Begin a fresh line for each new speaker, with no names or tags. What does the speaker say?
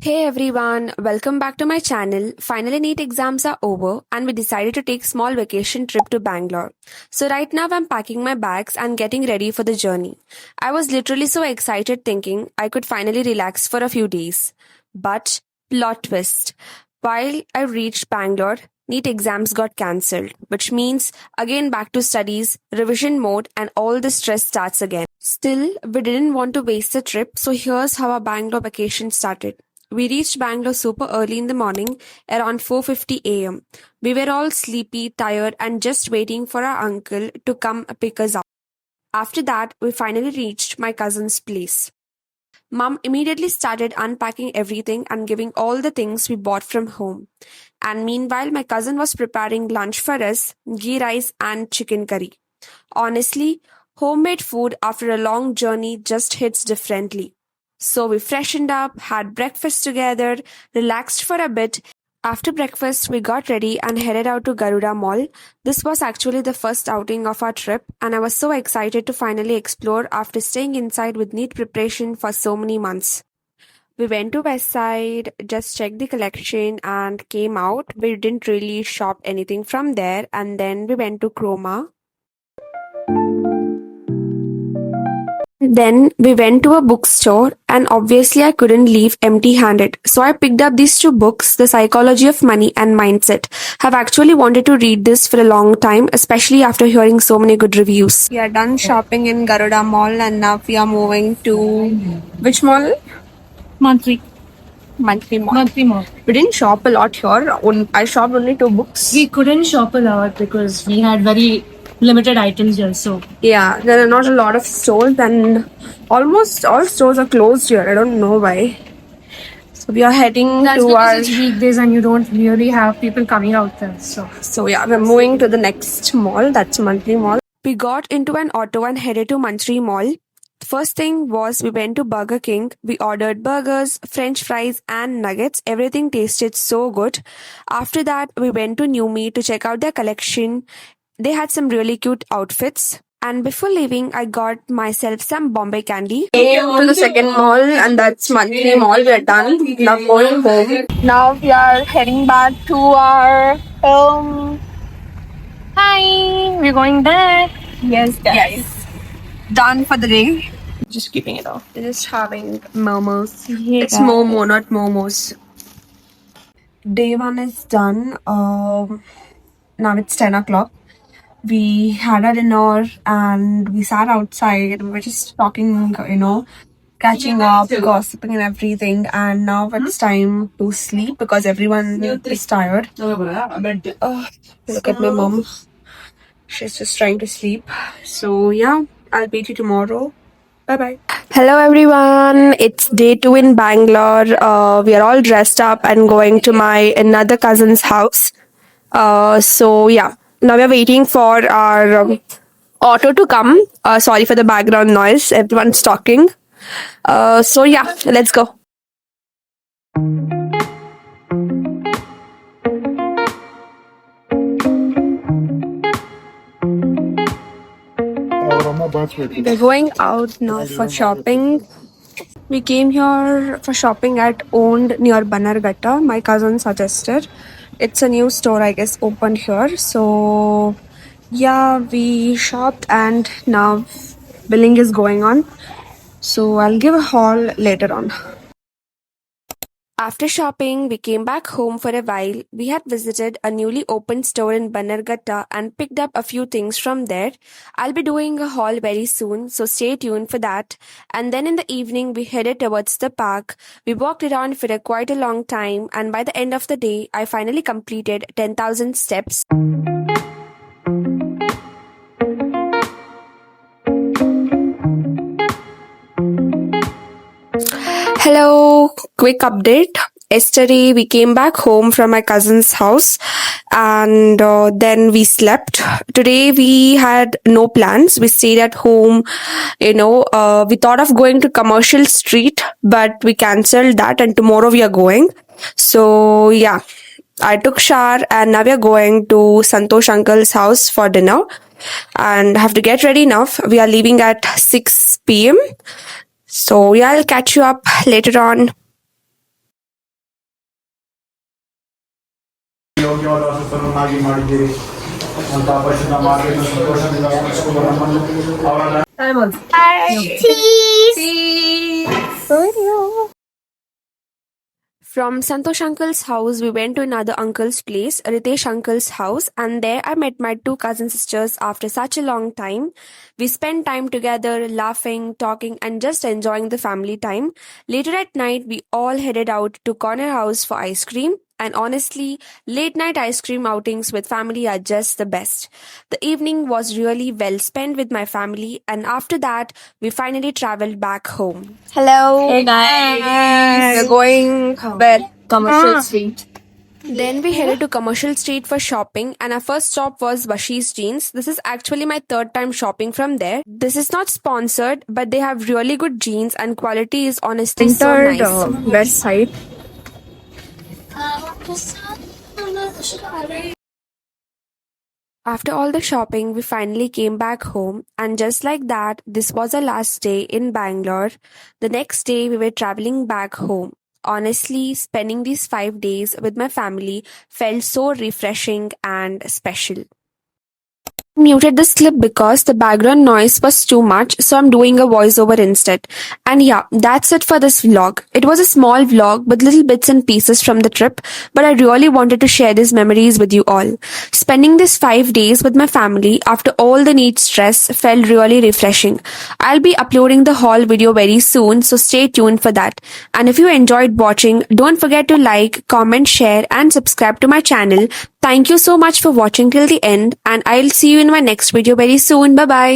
Hey everyone, welcome back to my channel. Finally NEET exams are over and we decided to take small vacation trip to Bangalore. So right now I'm packing my bags and getting ready for the journey. I was literally so excited thinking I could finally relax for a few days. But plot twist. While I reached Bangalore, NEET exams got cancelled, which means again back to studies, revision mode and all the stress starts again. Still, we didn't want to waste the trip, so here's how our Bangalore vacation started. We reached Bangalore super early in the morning, around 4:50 a.m. We were all sleepy, tired, and just waiting for our uncle to come pick us up. After that, we finally reached my cousin's place. Mom immediately started unpacking everything and giving all the things we bought from home. And meanwhile, my cousin was preparing lunch for us, ghee rice and chicken curry. Honestly, homemade food after a long journey just hits differently. So we freshened up, had breakfast together, relaxed for a bit. After breakfast, we got ready and headed out to Garuda Mall. This was actually the first outing of our trip, and I was so excited to finally explore after staying inside with neat preparation for so many months. We went to West Side, just checked the collection, and came out. We didn't really shop anything from there, and then we went to Chroma. Then we went to a bookstore, and obviously, I couldn't leave empty handed. So I picked up these two books, The Psychology of Money and Mindset. Have actually wanted to read this for a long time, especially after hearing so many good reviews. We are done shopping in Garuda Mall, and now we are moving to which mall?
Monthly.
Monthly Mall.
Monthly mall.
We didn't shop a lot here. I shopped only two books.
We couldn't shop a lot because we had very limited items here. So
Yeah, there are not a lot of stores, and almost all stores are closed here. I don't know why. So we are heading
that's
to
because
our.
it's weekdays and you don't really have people coming out there.
So yeah, we're moving to the next mall. That's Monthly Mall. We got into an auto and headed to Monthly Mall. First thing was we went to Burger King. We ordered burgers, French fries, and nuggets. Everything tasted so good. After that, we went to New Me to check out their collection. They had some really cute outfits. And before leaving, I got myself some Bombay candy. Came to the second mall, and that's Monthly Mall. We're done. Now going home. Now we are heading back to our home.
Hi, we're going back.
Yes, guys. Done for the day. Just keeping it off. They're just having momos. It's momo, not momos. Day one is done. Now it's 10 o'clock. We had our dinner and we sat outside. We were just talking, catching up, gossiping and everything. And now it's time to sleep because everyone is tired. Look at my mom. She's just trying to sleep. So yeah, I'll meet you tomorrow. Bye bye. Hello everyone. It's day 2 in Bangalore. We are all dressed up and going to my another cousin's house. So yeah, now we're waiting for our auto to come. Sorry for the background noise. Everyone's talking. So yeah, let's go. We're going out now for shopping. We came here for shopping at Owned near Bannerghatta. My cousin suggested. It's a new store, I guess, opened here. So, yeah, we shopped and now billing is going on. So, I'll give a haul later on. After shopping, we came back home for a while. We had visited a newly opened store in Bannerghatta and picked up a few things from there. I'll be doing a haul very soon, so stay tuned for that. And then in the evening, we headed towards the park. We walked around for quite a long time, and by the end of the day, I finally completed 10,000 steps. Hello, quick update. Yesterday we came back home from my cousin's house and then we slept. Today we had no plans. We stayed at home. We thought of going to Commercial Street, but we cancelled that and tomorrow we are going. So yeah, I took shower and now we are going to Santosh uncle's house for dinner and have to get ready now. We are leaving at 6 p.m. So yeah, I'll catch you up later on.
ಯೋಗ್ಯವಾದ ವಸತರನ್ನಾಗಿ ಮಾಡಿದ್ದೀರಿ ಅಂತ ಪರಿಶುದ್ಧ ಮಾರ್ಗವನ್ನು ಸಂತೋಷದಿಂದ ಮುಗಿಸಿಕೊಂಡು ನಮ್ಮನ್ನು ಅವರ
I'm also.
From Santosh uncle's house, we went to another uncle's place, Ritesh uncle's house, and there I met my two cousin sisters after such a long time. We spent time together, laughing, talking, and just enjoying the family time. Later at night, we all headed out to Corner House for ice cream. And honestly, late night ice cream outings with family are just the best. The evening was really well spent with my family, and after that, we finally traveled back home.
Hello.
Hey guys.
We're going where?
Commercial Street.
Then we headed to Commercial Street for shopping, and our first stop was Bashi's Jeans. This is actually my third time shopping from there. This is not sponsored, but they have really good jeans, and quality is honestly so
Entered
nice.
west side.
After all the shopping, we finally came back home, and just like that, this was our last day in Bangalore. The next day, we were traveling back home. Honestly, spending these 5 days with my family felt so refreshing and special. Muted this clip because the background noise was too much, so I'm doing a voiceover instead. And yeah, that's it for this vlog. It was a small vlog with little bits and pieces from the trip, but I really wanted to share these memories with you all. Spending these 5 days with my family after all the NEET stress felt really refreshing. I'll be uploading the haul video very soon, so stay tuned for that. And if you enjoyed watching, don't forget to like, comment, share, and subscribe to my channel. Thank you so much for watching till the end, and I'll see you in my next video very soon. Bye bye.